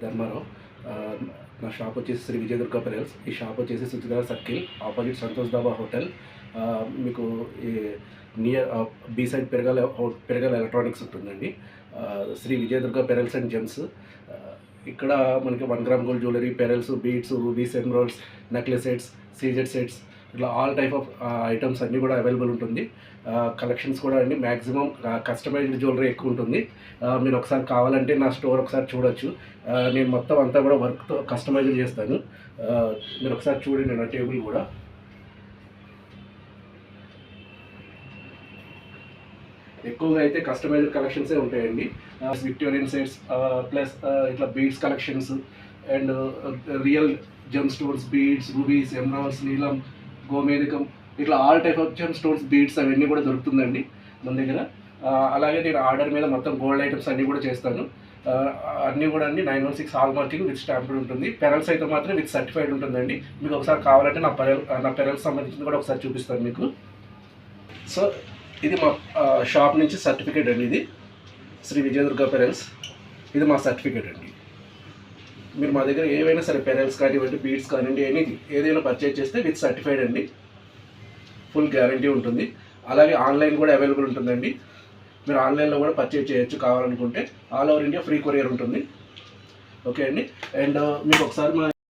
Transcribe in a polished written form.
ధర్మారావు. నా షాప్ వచ్చేసి శ్రీ విజయదుర్గ పెరల్స్. ఈ షాప్ వచ్చేసి Suchitra circle opposite Santosh dhaba hotel. మీకు ఈ నియర్ బీ సైడ్ పెరగల్ ఎలక్ట్రానిక్స్ ఉంటుందండి. Sri Vijayadurga pearls and gems. ఇక్కడ మనకి 1 gram gold jewellery, pearls, beads, rubies, emeralds, necklace sets, CZ sets, ఇట్లా ఆల్ టైప్ ఆఫ్ ఐటమ్స్ అన్నీ కూడా అవైలబుల్ ఉంటుంది. కలెక్షన్స్ కూడా అండి మ్యాక్సిమం కస్టమైజ్డ్ జ్యువెలరీ ఎక్కువ ఉంటుంది. మీరు ఒకసారి కావాలంటే నా స్టోర్ ఒకసారి చూడొచ్చు. నేను మొత్తం అంతా కూడా వర్క్తో కస్టమైజ్ చేస్తాను. మీరు ఒకసారి చూడండి నా టేబుల్ కూడా. ఎక్కువగా అయితే కస్టమైజ్డ్ కలెక్షన్సే ఉంటాయండి. విక్టోరియన్ సెట్స్ ప్లస్ ఇట్లా beads collections and real gem stones, beads, rubies, emeralds, నీలం, గోమేధికం, ఇట్లా all type of gem stones, beads అవన్నీ కూడా దొరుకుతుందండి మన దగ్గర. అలాగే నేను ఆర్డర్ మీద మొత్తం గోల్డ్ ఐటమ్స్ అన్నీ కూడా చేస్తాను. అన్నీ కూడా అండి 916 హాల్ మార్కింగ్ విత్ స్టాంప్డ్ ఉంటుంది. పెరల్స్ అయితే మాత్రం విత్ సర్టిఫైడ్ ఉంటుందండి. మీకు ఒకసారి కావాలంటే నా పెరల్స్ సంబంధించింది కూడా ఒకసారి చూపిస్తాను మీకు. సో ఇది మా షాప్ నుంచి సర్టిఫికేట్ అండి. ఇది శ్రీ విజయదుర్గ పెరల్స్. ఇది మా సర్టిఫికేట్ అండి. మీరు మా దగ్గర ఏవైనా సరే పెరల్స్ కానివ్వండి, బీడ్స్ కానివ్వండి, ఏదైనా పర్చేజ్ చేస్తే విత్ సర్టిఫైడ్ అండి. ఫుల్ గ్యారంటీ ఉంటుంది. అలాగే ఆన్లైన్ కూడా అవైలబుల్ ఉంటుందండి. మీరు ఆన్లైన్లో కూడా పర్చేజ్ చేయొచ్చు కావాలనుకుంటే. All over India free courier ఉంటుంది. ఓకే అండి. అండ్ మీకు ఒకసారి మా